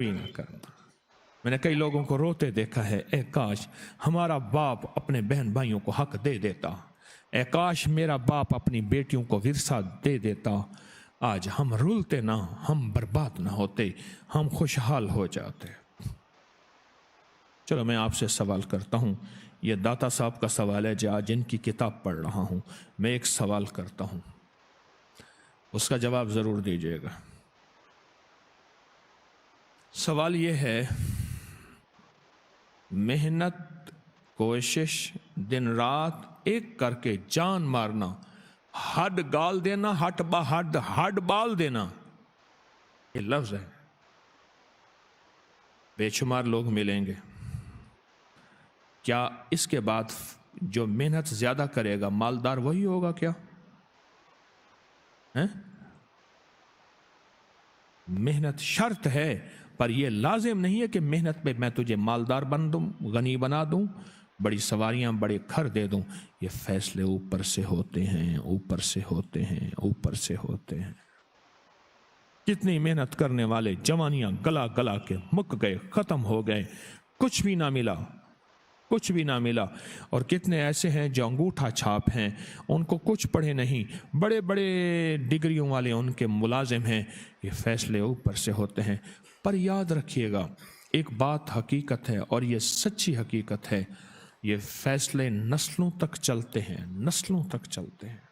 بھی نہ کرنا۔ میں نے کئی لوگوں کو روتے دیکھا ہے، اے کاش ہمارا باپ اپنے بہن بھائیوں کو حق دے دیتا، اے کاش میرا باپ اپنی بیٹیوں کو ورثہ دے دیتا، آج ہم رولتے نہ، ہم برباد نہ ہوتے، ہم خوشحال ہو جاتے۔ چلو میں آپ سے سوال کرتا ہوں، یہ داتا صاحب کا سوال ہے جو آج جن کی کتاب پڑھ رہا ہوں، میں ایک سوال کرتا ہوں، اس کا جواب ضرور دیجیے گا۔ سوال یہ ہے، محنت، کوشش، دن رات ایک کر کے جان مارنا، ہڈ گال دینا، ہڈ بال دینا، یہ لفظ ہے۔ بے شمار لوگ ملیں گے، کیا اس کے بعد جو محنت زیادہ کرے گا مالدار وہی ہوگا کیا؟ محنت شرط ہے، پر یہ لازم نہیں ہے کہ محنت پہ میں تجھے مالدار بن دوں، غنی بنا دوں، بڑی سواریاں، بڑے گھر دے دوں۔ یہ فیصلے اوپر سے ہوتے ہیں، اوپر سے ہوتے ہیں، اوپر سے ہوتے ہیں۔ کتنی محنت کرنے والے جوانیاں گلا گلا کے مک گئے، ختم ہو گئے، کچھ بھی نہ ملا، کچھ بھی نہ ملا۔ اور کتنے ایسے ہیں جو انگوٹھا چھاپ ہیں، ان کو کچھ پڑھے نہیں، بڑے بڑے ڈگریوں والے ان کے ملازم ہیں۔ یہ فیصلے اوپر سے ہوتے ہیں۔ پر یاد رکھیے گا ایک بات حقیقت ہے، اور یہ سچی حقیقت ہے، یہ فیصلے نسلوں تک چلتے ہیں، نسلوں تک چلتے ہیں۔